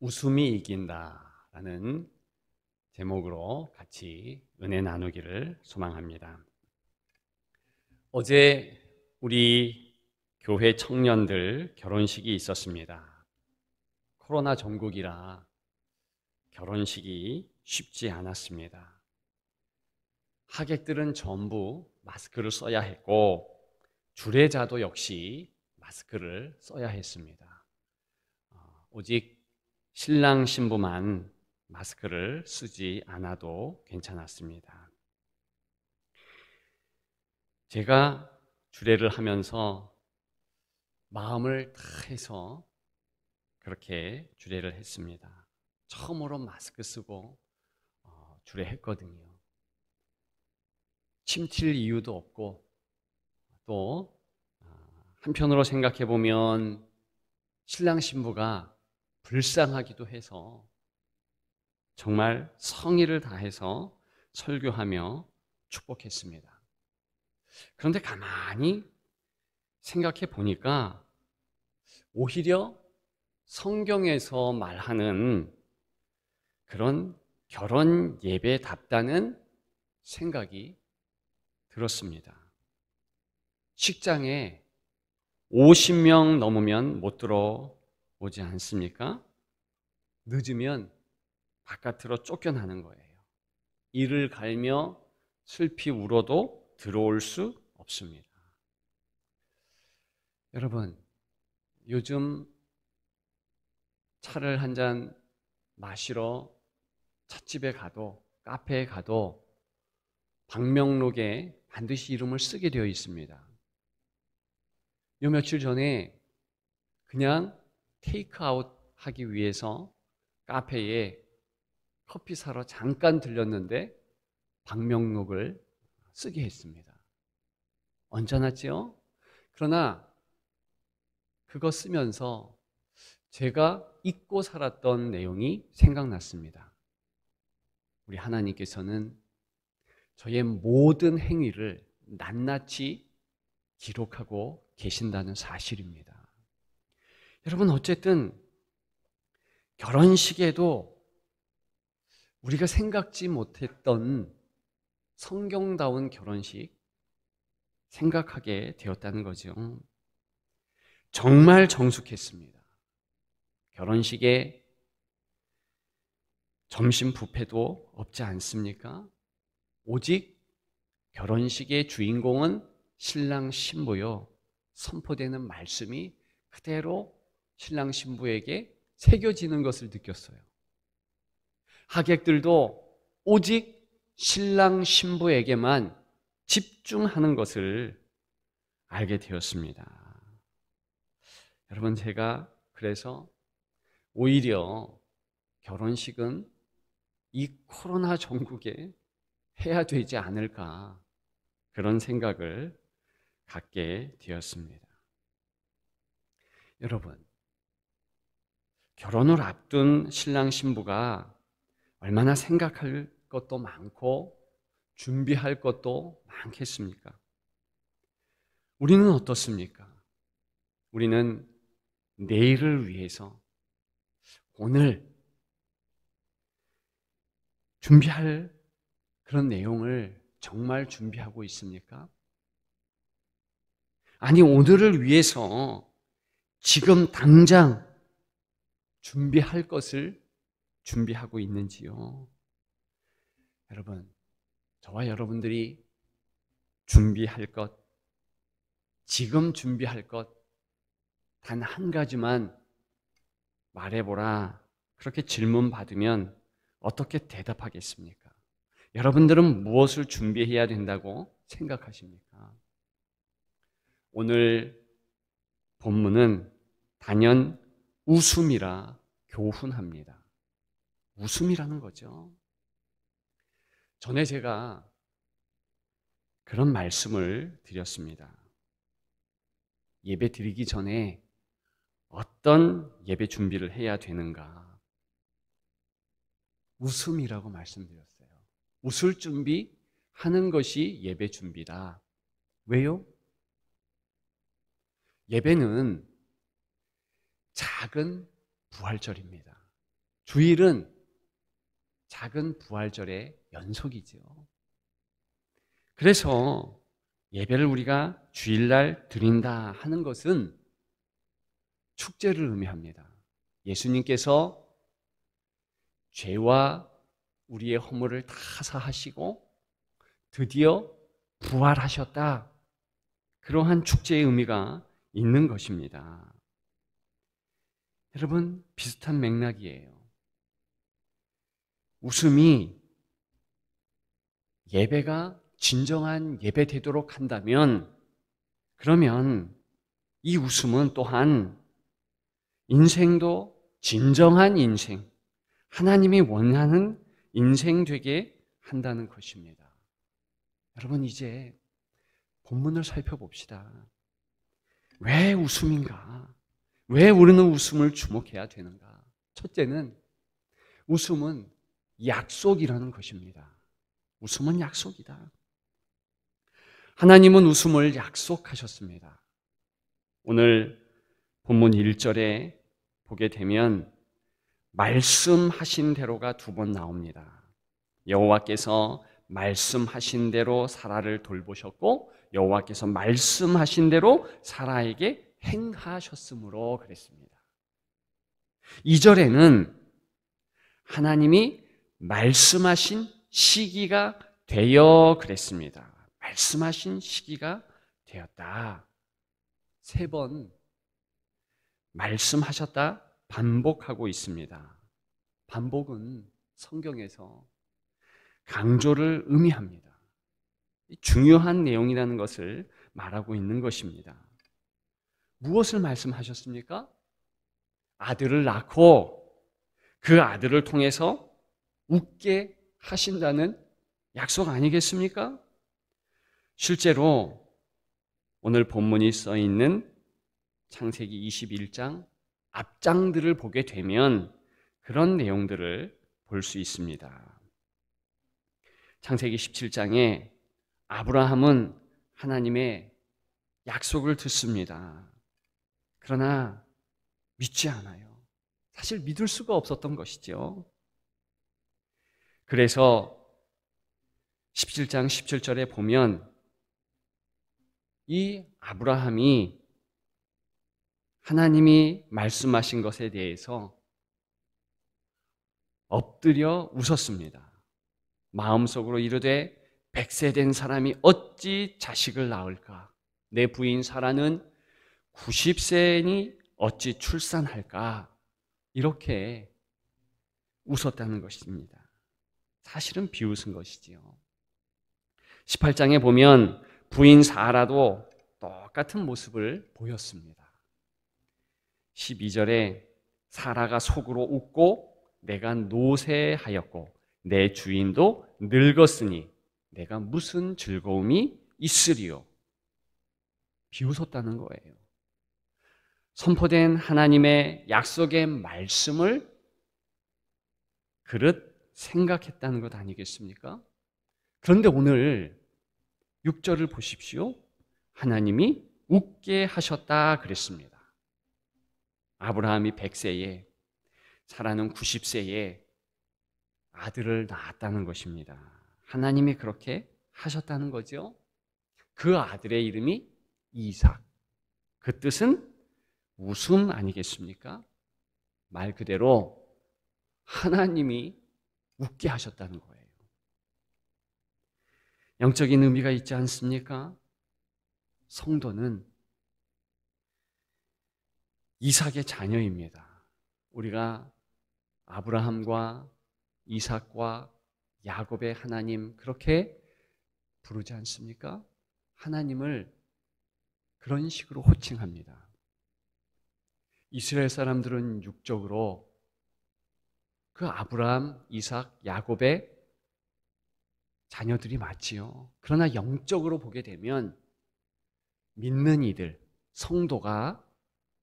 웃음이 이긴다라는 제목으로 같이 은혜 나누기를 소망합니다. 어제 우리 교회 청년들 결혼식이 있었습니다. 코로나 전국이라 결혼식이 쉽지 않았습니다. 하객들은 전부 마스크를 써야 했고 주례자도 역시 마스크를 써야 했습니다. 오직 신랑 신부만 마스크를 쓰지 않아도 괜찮았습니다. 제가 주례를 하면서 마음을 다해서 그렇게 주례를 했습니다. 처음으로 마스크 쓰고 주례했거든요. 침 튈 이유도 없고 또 한편으로 생각해 보면 신랑 신부가 불쌍하기도 해서 정말 성의를 다해서 설교하며 축복했습니다. 그런데 가만히 생각해 보니까 오히려 성경에서 말하는 그런 결혼 예배답다는 생각이 들었습니다. 식장에 50명 넘으면 못 들어오지 않습니까? 늦으면 바깥으로 쫓겨나는 거예요. 이를 갈며 슬피 울어도 들어올 수 없습니다. 여러분, 요즘 차를 한 잔 마시러 찻집에 가도 카페에 가도 방명록에 반드시 이름을 쓰게 되어 있습니다. 요 며칠 전에 그냥 테이크아웃 하기 위해서 카페에 커피 사러 잠깐 들렸는데 방명록을 쓰게 했습니다. 언짢았지요? 그러나 그거 쓰면서 제가 잊고 살았던 내용이 생각났습니다. 우리 하나님께서는 저의 모든 행위를 낱낱이 기록하고 계신다는 사실입니다. 여러분, 어쨌든 결혼식에도 우리가 생각지 못했던 성경다운 결혼식 생각하게 되었다는 거죠. 정말 정숙했습니다. 결혼식에 점심 뷔페도 없지 않습니까? 오직 결혼식의 주인공은 신랑 신부요. 선포되는 말씀이 그대로 신랑 신부에게 새겨지는 것을 느꼈어요. 하객들도 오직 신랑 신부에게만 집중하는 것을 알게 되었습니다. 여러분, 제가 그래서 오히려 결혼식은 이 코로나 전국에 해야 되지 않을까 그런 생각을 갖게 되었습니다. 여러분, 결혼을 앞둔 신랑 신부가 얼마나 생각할 것도 많고 준비할 것도 많겠습니까? 우리는 어떻습니까? 우리는 내일을 위해서 오늘 준비할 그런 내용을 정말 준비하고 있습니까? 아니, 오늘을 위해서 지금 당장 준비할 것을 준비하고 있는지요? 여러분, 저와 여러분들이 준비할 것, 지금 준비할 것, 단 한 가지만 말해보라. 그렇게 질문 받으면 어떻게 대답하겠습니까? 여러분들은 무엇을 준비해야 된다고 생각하십니까? 오늘 본문은 단연 웃음이라 교훈합니다. 웃음이라는 거죠. 전에 제가 그런 말씀을 드렸습니다. 예배 드리기 전에 어떤 예배 준비를 해야 되는가? 웃음이라고 말씀드렸어요. 웃을 준비하는 것이 예배 준비다. 왜요? 예배는 작은 부활절입니다. 주일은 작은 부활절의 연속이죠. 그래서 예배를 우리가 주일날 드린다 하는 것은 축제를 의미합니다. 예수님께서 죄와 우리의 허물을 다 사하시고 드디어 부활하셨다. 그러한 축제의 의미가 있는 것입니다. 여러분, 비슷한 맥락이에요. 웃음이 예배가 진정한 예배 되도록 한다면, 그러면 이 웃음은 또한 인생도 진정한 인생, 하나님이 원하는 인생 되게 한다는 것입니다. 여러분, 이제 본문을 살펴봅시다. 왜 웃음인가? 왜 우리는 웃음을 주목해야 되는가? 첫째는 웃음은 약속이라는 것입니다. 웃음은 약속이다. 하나님은 웃음을 약속하셨습니다. 오늘 본문 1절에 보게 되면 말씀하신 대로가 2번 나옵니다. 여호와께서 말씀하신 대로 사라를 돌보셨고 여호와께서 말씀하신 대로 사라에게 행하셨으므로 그랬습니다. 2절에는 하나님이 말씀하신 시기가 되어 그랬습니다. 말씀하신 시기가 되었다. 3번 말씀하셨다 반복하고 있습니다. 반복은 성경에서 강조를 의미합니다. 중요한 내용이라는 것을 말하고 있는 것입니다. 무엇을 말씀하셨습니까? 아들을 낳고 그 아들을 통해서 웃게 하신다는 약속 아니겠습니까? 실제로 오늘 본문이 써 있는 창세기 21장 앞장들을 보게 되면 그런 내용들을 볼 수 있습니다. 창세기 17장에 아브라함은 하나님의 약속을 듣습니다. 그러나 믿지 않아요. 사실 믿을 수가 없었던 것이죠. 그래서 17장 17절에 보면 이 아브라함이 하나님이 말씀하신 것에 대해서 엎드려 웃었습니다. 마음속으로 이르되 100세 된 사람이 어찌 자식을 낳을까? 내 부인 사라는 90세니 어찌 출산할까? 이렇게 웃었다는 것입니다. 사실은 비웃은 것이지요. 18장에 보면 부인 사라도 똑같은 모습을 보였습니다. 12절에 사라가 속으로 웃고 내가 노쇠하였고 내 주인도 늙었으니 내가 무슨 즐거움이 있으리요. 비웃었다는 거예요. 선포된 하나님의 약속의 말씀을 그릇 생각했다는 것 아니겠습니까? 그런데 오늘 6절을 보십시오. 하나님이 웃게 하셨다 그랬습니다. 아브라함이 100세에 사라는 90세에 아들을 낳았다는 것입니다. 하나님이 그렇게 하셨다는 거죠. 그 아들의 이름이 이삭. 그 뜻은 웃음 아니겠습니까? 말 그대로 하나님이 웃게 하셨다는 거예요. 영적인 의미가 있지 않습니까? 성도는 이삭의 자녀입니다. 우리가 아브라함과 이삭과 야곱의 하나님 그렇게 부르지 않습니까? 하나님을 그런 식으로 호칭합니다. 이스라엘 사람들은 육적으로 그 아브라함, 이삭, 야곱의 자녀들이 맞지요. 그러나 영적으로 보게 되면 믿는 이들, 성도가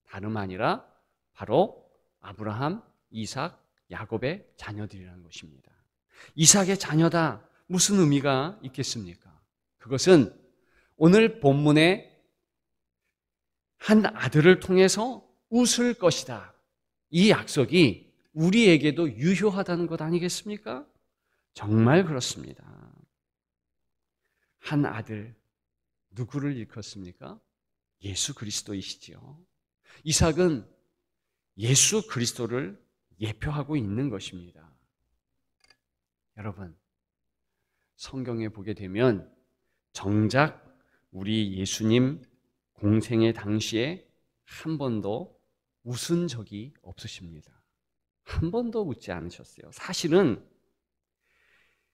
다름 아니라 바로 아브라함, 이삭, 야곱의 자녀들이라는 것입니다. 이삭의 자녀다. 무슨 의미가 있겠습니까? 그것은 오늘 본문에 한 아들을 통해서 웃을 것이다. 이 약속이 우리에게도 유효하다는 것 아니겠습니까? 정말 그렇습니다. 한 아들, 누구를 일컫습니까? 예수 그리스도이시지요. 이삭은 예수 그리스도를 예표하고 있는 것입니다. 여러분, 성경에 보게 되면 정작 우리 예수님 공생의 당시에 한 번도 웃은 적이 없으십니다. 한 번도 웃지 않으셨어요. 사실은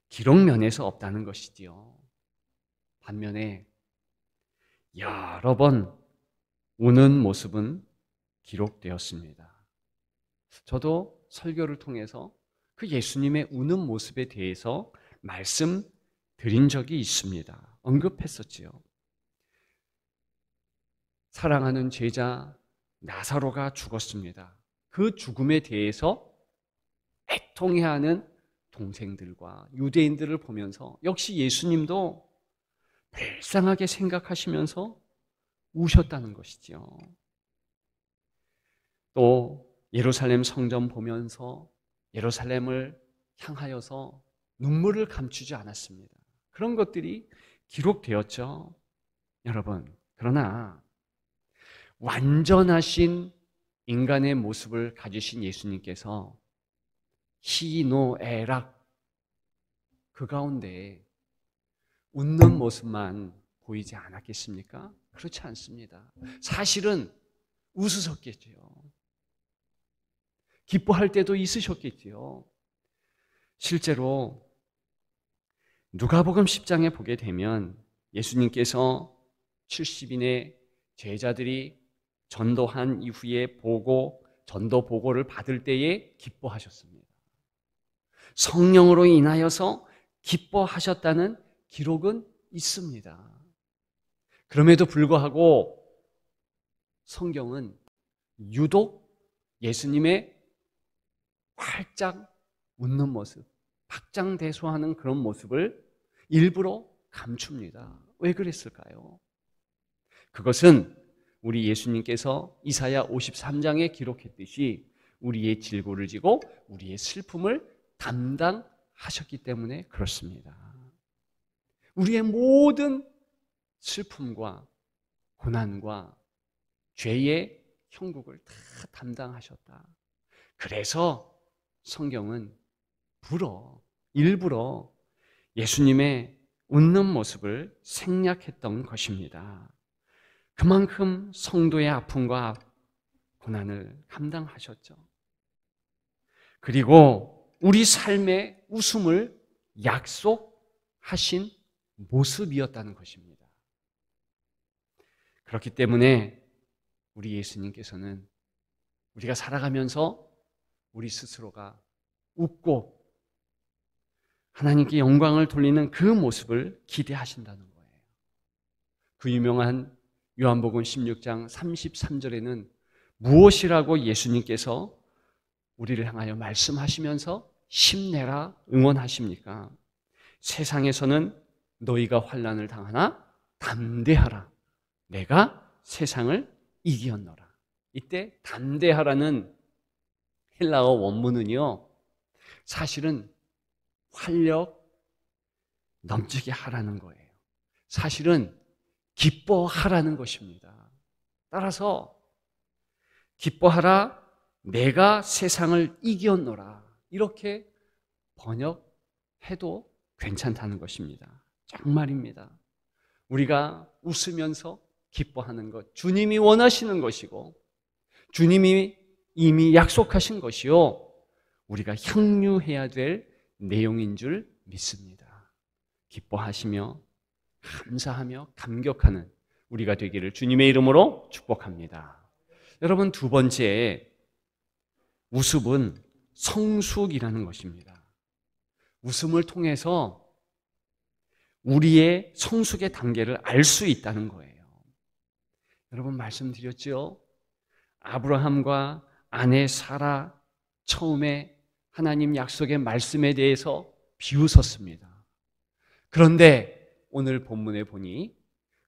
기록면에서 없다는 것이지요. 반면에 여러 번 우는 모습은 기록되었습니다. 저도 설교를 통해서 그 예수님의 우는 모습에 대해서 말씀드린 적이 있습니다. 언급했었지요. 사랑하는 제자 나사로가 죽었습니다. 그 죽음에 대해서 애통해하는 동생들과 유대인들을 보면서 역시 예수님도 불쌍하게 생각하시면서 우셨다는 것이지요. 또 예루살렘 성전 보면서 예루살렘을 향하여서 눈물을 감추지 않았습니다. 그런 것들이 기록되었죠. 여러분, 그러나 완전하신 인간의 모습을 가지신 예수님께서 희노애락 그 가운데 웃는 모습만 보이지 않았겠습니까? 그렇지 않습니다. 사실은 웃으셨겠지요. 기뻐할 때도 있으셨겠지요. 실제로 누가복음 10장에 보게 되면 예수님께서 70인의 제자들이 전도한 이후에 전도 보고를 받을 때에 기뻐하셨습니다. 성령으로 인하여서 기뻐하셨다는 기록은 있습니다. 그럼에도 불구하고 성경은 유독 예수님의 활짝 웃는 모습, 박장대소하는 그런 모습을 일부러 감춥니다. 왜 그랬을까요? 그것은 우리 예수님께서 이사야 53장에 기록했듯이 우리의 질고를 지고 우리의 슬픔을 담당하셨기 때문에 그렇습니다. 우리의 모든 슬픔과 고난과 죄의 형국을 다 담당하셨다. 그래서 성경은 일부러 예수님의 웃는 모습을 생략했던 것입니다. 그만큼 성도의 아픔과 고난을 감당하셨죠. 그리고 우리 삶의 웃음을 약속하신 모습이었다는 것입니다. 그렇기 때문에 우리 예수님께서는 우리가 살아가면서 우리 스스로가 웃고 하나님께 영광을 돌리는 그 모습을 기대하신다는 거예요. 그 유명한 요한복음 16장 33절에는 무엇이라고 예수님께서 우리를 향하여 말씀하시면서 힘내라 응원하십니까? 세상에서는 너희가 환난을 당하나 담대하라. 내가 세상을 이기었노라. 이때 담대하라는 헬라어 원문은요, 사실은 활력 넘치게 하라는 거예요. 사실은 기뻐하라는 것입니다. 따라서 기뻐하라, 내가 세상을 이겼노라. 이렇게 번역해도 괜찮다는 것입니다. 정말입니다. 우리가 웃으면서 기뻐하는 것, 주님이 원하시는 것이고 주님이 이미 약속하신 것이요, 우리가 향유해야 될 내용인 줄 믿습니다. 기뻐하시며 감사하며 감격하는 우리가 되기를 주님의 이름으로 축복합니다. 여러분, 두 번째, 웃음은 성숙이라는 것입니다. 웃음을 통해서 우리의 성숙의 단계를 알 수 있다는 거예요. 여러분, 말씀드렸죠? 아브라함과 아내 사라 처음에 하나님 약속의 말씀에 대해서 비웃었습니다. 그런데 오늘 본문에 보니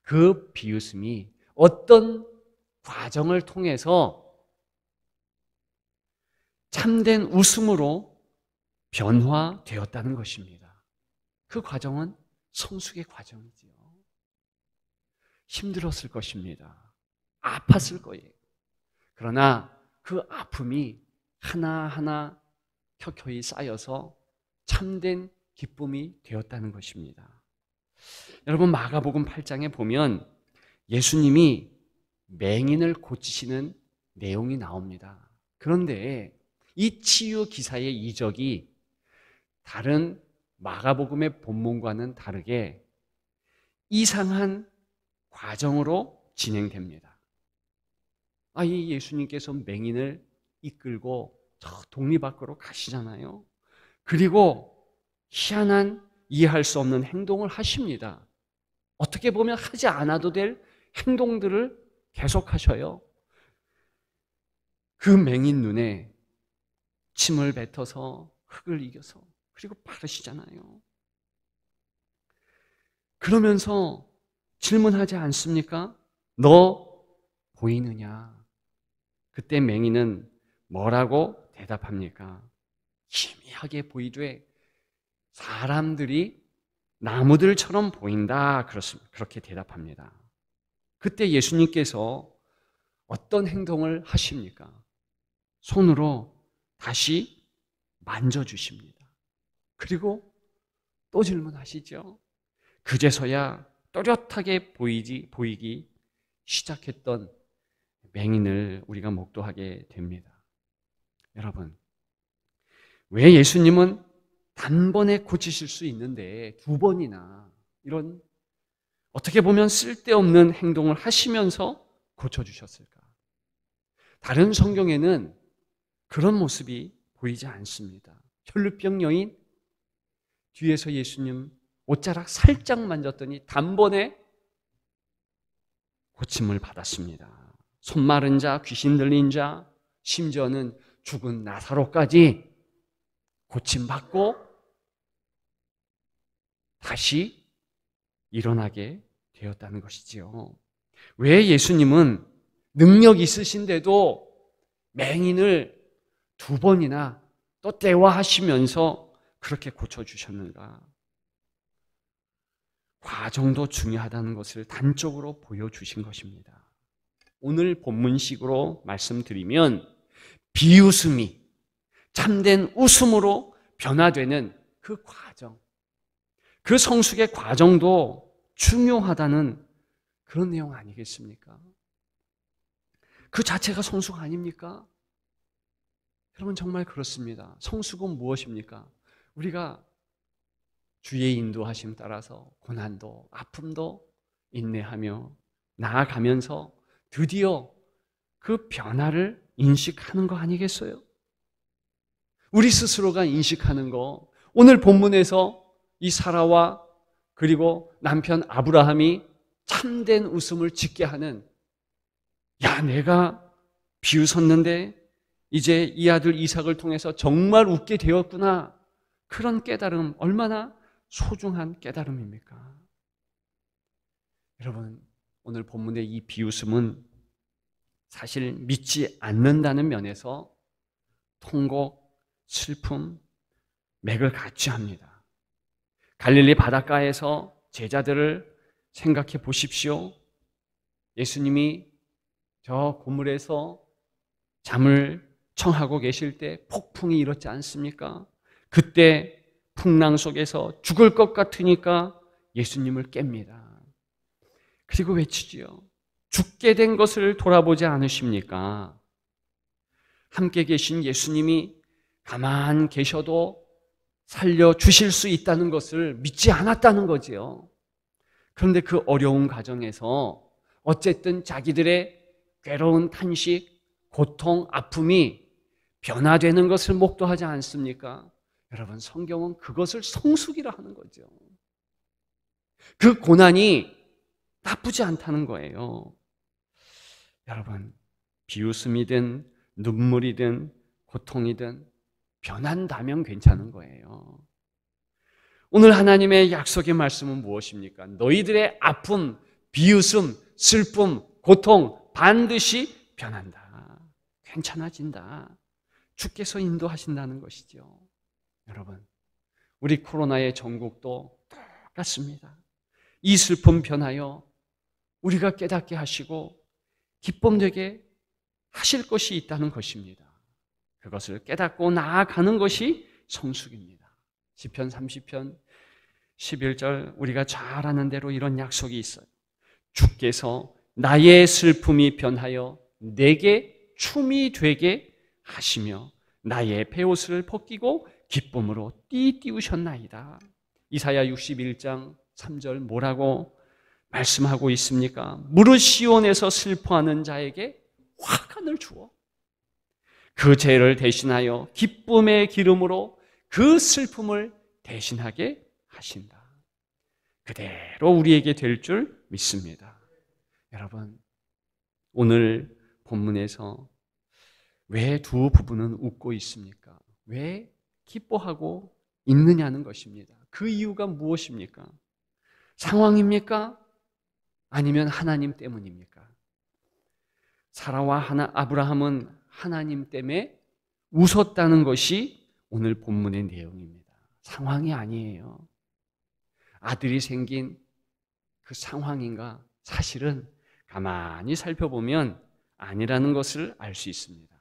그 비웃음이 어떤 과정을 통해서 참된 웃음으로 변화되었다는 것입니다. 그 과정은 성숙의 과정이지요. 힘들었을 것입니다. 아팠을 거예요. 그러나 그 아픔이 하나하나 켜켜이 쌓여서 참된 기쁨이 되었다는 것입니다. 여러분, 마가복음 8장에 보면 예수님이 맹인을 고치시는 내용이 나옵니다. 그런데 이 치유 기사의 이적이 다른 마가복음의 본문과는 다르게 이상한 과정으로 진행됩니다. 이 예수님께서 맹인을 이끌고 저 동리 밖으로 가시잖아요. 그리고 희한한 이해할 수 없는 행동을 하십니다. 어떻게 보면 하지 않아도 될 행동들을 계속하셔요. 그 맹인 눈에 침을 뱉어서 흙을 이겨서 그리고 바르시잖아요. 그러면서 질문하지 않습니까? 너 보이느냐? 그때 맹인은 뭐라고 대답합니까? 희미하게 보이되 사람들이 나무들처럼 보인다. 그렇게 대답합니다. 그때 예수님께서 어떤 행동을 하십니까? 손으로 다시 만져주십니다. 그리고 또 질문하시죠. 그제서야 또렷하게 보이기 시작했던 맹인을 우리가 목도하게 됩니다. 여러분, 왜 예수님은 단번에 고치실 수 있는데 두 번이나 이런 어떻게 보면 쓸데없는 행동을 하시면서 고쳐주셨을까? 다른 성경에는 그런 모습이 보이지 않습니다. 혈루병 여인 뒤에서 예수님 옷자락 살짝 만졌더니 단번에 고침을 받았습니다. 손 마른 자, 귀신 들린 자, 심지어는 죽은 나사로까지 고침받고 다시 일어나게 되었다는 것이지요. 왜 예수님은 능력 있으신데도 맹인을 두 번이나 또 대화하시면서 그렇게 고쳐주셨는가? 과정도 중요하다는 것을 단적으로 보여주신 것입니다. 오늘 본문식으로 말씀드리면 비웃음이 참된 웃음으로 변화되는 그 과정, 그 성숙의 과정도 중요하다는 그런 내용 아니겠습니까? 그 자체가 성숙 아닙니까? 여러분, 정말 그렇습니다. 성숙은 무엇입니까? 우리가 주의 인도하심 따라서 고난도 아픔도 인내하며 나아가면서 드디어 그 변화를 인식하는 거 아니겠어요? 우리 스스로가 인식하는 거, 오늘 본문에서 이 사라와 그리고 남편 아브라함이 참된 웃음을 짓게 하는, 야, 내가 비웃었는데 이제 이 아들 이삭을 통해서 정말 웃게 되었구나. 그런 깨달음, 얼마나 소중한 깨달음입니까? 여러분, 오늘 본문의 이 비웃음은 사실 믿지 않는다는 면에서 통곡, 슬픔, 맥을 같이 합니다. 갈릴리 바닷가에서 제자들을 생각해 보십시오. 예수님이 저 고물에서 잠을 청하고 계실 때 폭풍이 일었지 않습니까? 그때 풍랑 속에서 죽을 것 같으니까 예수님을 깹니다. 그리고 외치지요. 죽게 된 것을 돌아보지 않으십니까? 함께 계신 예수님이 가만 계셔도 살려주실 수 있다는 것을 믿지 않았다는 거지요. 그런데 그 어려운 과정에서 어쨌든 자기들의 괴로운 탄식, 고통, 아픔이 변화되는 것을 목도하지 않습니까? 여러분, 성경은 그것을 성숙이라 하는 거죠. 그 고난이 나쁘지 않다는 거예요. 여러분, 비웃음이든 눈물이든 고통이든 변한다면 괜찮은 거예요. 오늘 하나님의 약속의 말씀은 무엇입니까? 너희들의 아픔, 비웃음, 슬픔, 고통 반드시 변한다. 괜찮아진다. 주께서 인도하신다는 것이죠. 여러분, 우리 코로나의 전국도 똑같습니다. 이 슬픔 변하여 우리가 깨닫게 하시고 기쁨되게 하실 것이 있다는 것입니다. 그것을 깨닫고 나아가는 것이 성숙입니다. 시편 30편 11절 우리가 잘 아는 대로 이런 약속이 있어요. 주께서 나의 슬픔이 변하여 내게 춤이 되게 하시며 나의 베옷을 벗기고 기쁨으로 띠띠우셨나이다. 이사야 61장 3절 뭐라고 말씀하고 있습니까? 무릇 시온에서 슬퍼하는 자에게 화관을 주어 그 죄를 대신하여 기쁨의 기름으로 그 슬픔을 대신하게 하신다. 그대로 우리에게 될 줄 믿습니다. 여러분, 오늘 본문에서 왜 두 부부는 웃고 있습니까? 왜 기뻐하고 있느냐는 것입니다. 그 이유가 무엇입니까? 상황입니까? 아니면 하나님 때문입니까? 사라와 아브라함은 하나님 때문에 웃었다는 것이 오늘 본문의 내용입니다. 상황이 아니에요. 아들이 생긴 그 상황인가? 사실은 가만히 살펴보면 아니라는 것을 알 수 있습니다.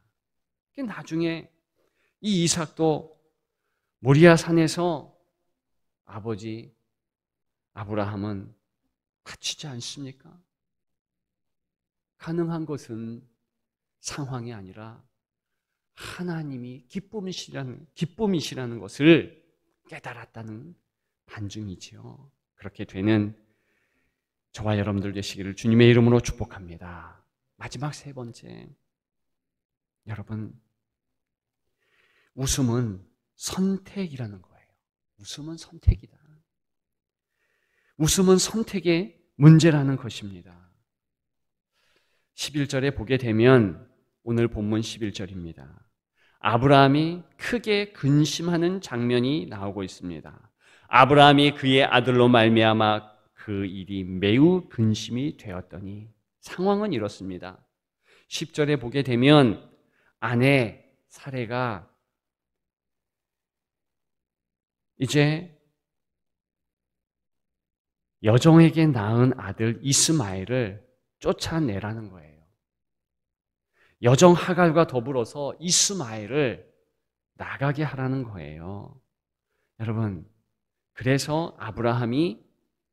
나중에 이 이삭도 모리아 산에서 아버지 아브라함은 바치지 않습니까? 가능한 것은 상황이 아니라 하나님이 기쁨이시라는 것을 깨달았다는 반증이지요. 그렇게 되는 저와 여러분들 되시기를 주님의 이름으로 축복합니다. 마지막 세 번째, 여러분, 웃음은 선택이라는 거예요. 웃음은 선택이다. 웃음은 선택의 문제라는 것입니다. 11절에 보게 되면 오늘 본문 11절입니다. 아브라함이 크게 근심하는 장면이 나오고 있습니다. 아브라함이 그의 아들로 말미암아 그 일이 매우 근심이 되었더니, 상황은 이렇습니다. 10절에 보게 되면 아내 사레가 이제 여종에게 낳은 아들 이스마엘을 쫓아내라는 거예요. 여종 하갈과 더불어서 이스마엘을 나가게 하라는 거예요. 여러분, 그래서 아브라함이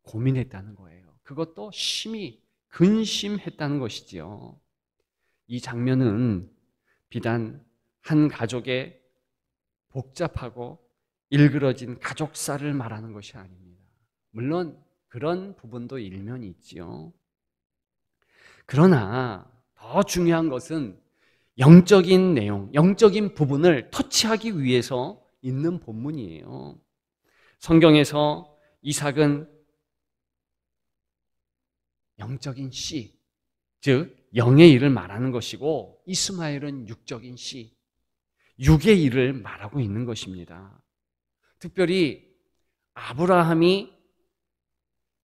고민했다는 거예요. 그것도 심히 근심했다는 것이지요. 이 장면은 비단 한 가족의 복잡하고 일그러진 가족사를 말하는 것이 아닙니다. 물론 그런 부분도 일면이 있지요. 그러나 더 중요한 것은 영적인 내용, 영적인 부분을 터치하기 위해서 있는 본문이에요. 성경에서 이삭은 영적인 씨, 즉 영의 일을 말하는 것이고, 이스마엘은 육적인 씨, 육의 일을 말하고 있는 것입니다. 특별히 아브라함이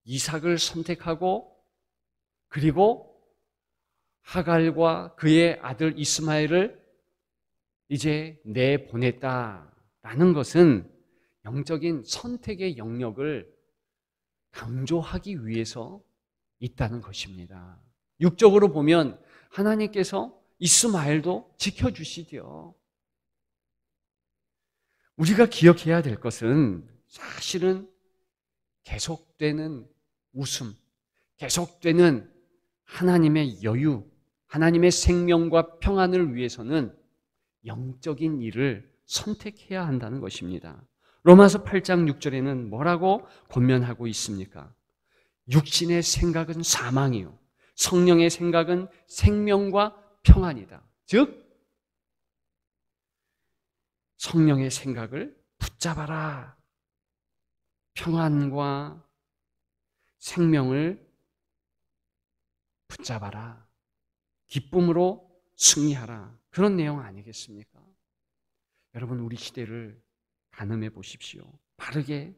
이삭을 선택하고 그리고 하갈과 그의 아들 이스마엘을 이제 내보냈다라는 것은 영적인 선택의 영역을 강조하기 위해서 있다는 것입니다. 육적으로 보면 하나님께서 이스마엘도 지켜주시죠. 우리가 기억해야 될 것은 사실은 계속되는 웃음, 계속되는 하나님의 여유, 하나님의 생명과 평안을 위해서는 영적인 일을 선택해야 한다는 것입니다. 로마서 8장 6절에는 뭐라고 권면하고 있습니까? 육신의 생각은 사망이요, 성령의 생각은 생명과 평안이다. 즉 성령의 생각을 붙잡아라. 평안과 생명을 붙잡아라. 기쁨으로 승리하라. 그런 내용 아니겠습니까? 여러분, 우리 시대를 가늠해 보십시오. 바르게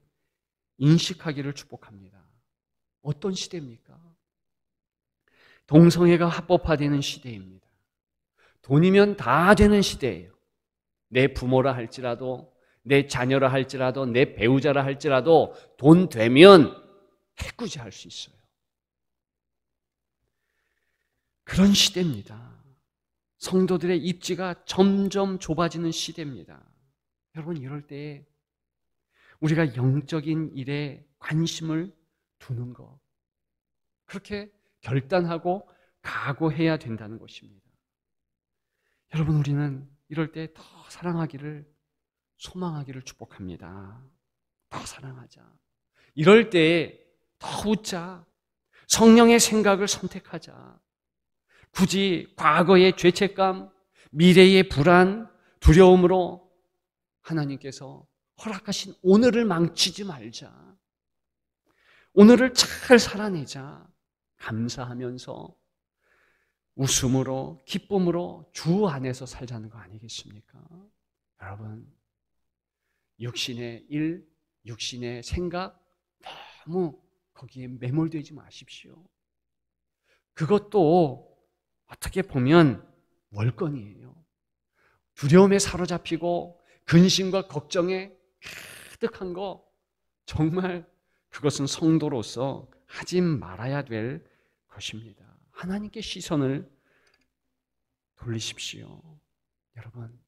인식하기를 축복합니다. 어떤 시대입니까? 동성애가 합법화되는 시대입니다. 돈이면 다 되는 시대예요. 내 부모라 할지라도, 내 자녀라 할지라도, 내 배우자라 할지라도 돈 되면 해꾸지할 수 있어요. 그런 시대입니다. 성도들의 입지가 점점 좁아지는 시대입니다. 여러분, 이럴 때에 우리가 영적인 일에 관심을 두는 것, 그렇게 결단하고 각오해야 된다는 것입니다. 여러분, 우리는 이럴 때 더 사랑하기를, 소망하기를 축복합니다. 더 사랑하자. 이럴 때에 더 웃자. 성령의 생각을 선택하자. 굳이 과거의 죄책감, 미래의 불안, 두려움으로 하나님께서 허락하신 오늘을 망치지 말자. 오늘을 잘 살아내자. 감사하면서 웃음으로, 기쁨으로 주 안에서 살자는 거 아니겠습니까? 여러분, 육신의 일, 육신의 생각 너무 거기에 매몰되지 마십시오. 그것도 어떻게 보면 월권이에요. 두려움에 사로잡히고 근심과 걱정에 가득한 거, 정말 그것은 성도로서 하지 말아야 될 것입니다. 하나님께 시선을 돌리십시오. 여러분,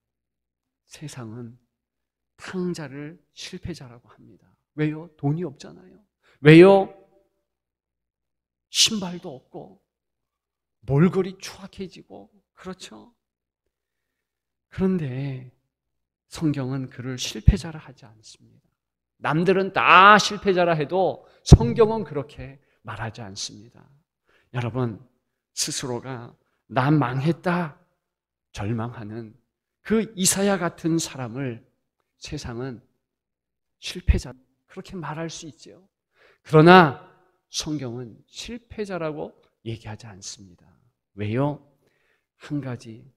세상은 탕자를 실패자라고 합니다. 왜요? 돈이 없잖아요. 왜요? 신발도 없고 몰골이 추악해지고, 그렇죠? 그런데 성경은 그를 실패자라 하지 않습니다. 남들은 다 실패자라 해도 성경은 그렇게 말하지 않습니다. 여러분, 스스로가 나 망했다 절망하는 그 이사야 같은 사람을 세상은 실패자, 그렇게 말할 수 있죠. 그러나 성경은 실패자라고 얘기하지 않습니다. 왜요? 한 가지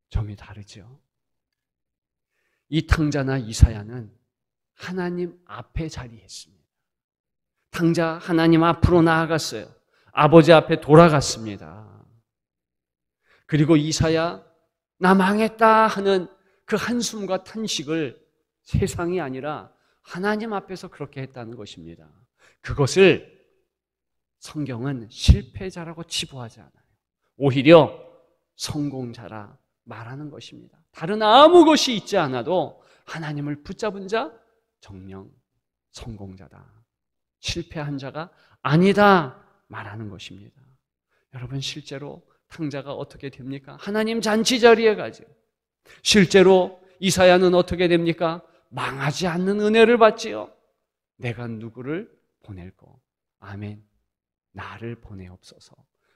점이 다르죠. 이 탕자나 이사야는 하나님 앞에 자리했습니다. 탕자 하나님 앞으로 나아갔어요. 아버지 앞에 돌아갔습니다. 그리고 이사야, 나 망했다 하는 그 한숨과 탄식을 세상이 아니라 하나님 앞에서 그렇게 했다는 것입니다. 그것을 성경은 실패자라고 치부하지 않아요. 오히려 성공자라 말하는 것입니다. 다른 아무 것이 있지 않아도 하나님을 붙잡은 자, 정녕 성공자다. 실패한 자가 아니다 말하는 것입니다. 여러분, 실제로 탕자가 어떻게 됩니까? 하나님 잔치 자리에 가죠. 실제로 이사야는 어떻게 됩니까? 망하지 않는 은혜를 받지요. 내가 누구를 보낼꼬? 아멘. 나를 보내옵소서.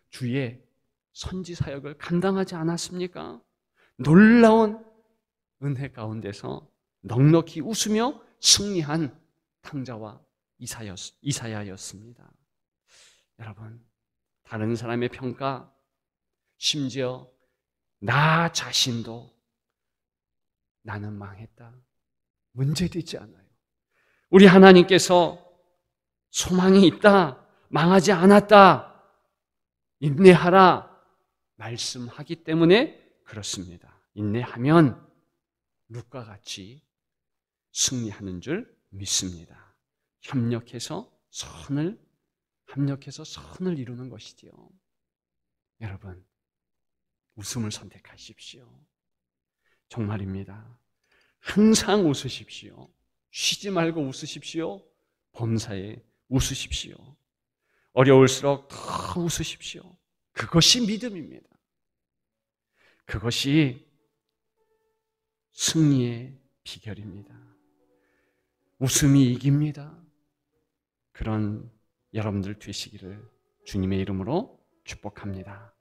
주의 선지 사역을 감당하지 않았습니까? 놀라운 은혜 가운데서 넉넉히 웃으며 승리한 탕자와 이사야였습니다. 여러분, 다른 사람의 평가, 심지어 나 자신도 나는 망했다, 문제되지 않아요. 우리 하나님께서 소망이 있다, 망하지 않았다, 인내하라 말씀하기 때문에 그렇습니다. 인내하면 룻과 같이 승리하는 줄 믿습니다. 협력해서 선을 이루는 것이지요. 여러분, 웃음을 선택하십시오. 정말입니다. 항상 웃으십시오. 쉬지 말고 웃으십시오. 범사에 웃으십시오. 어려울수록 더 웃으십시오. 그것이 믿음입니다. 그것이 승리의 비결입니다. 웃음이 이깁니다. 그런 여러분들 되시기를 주님의 이름으로 축복합니다.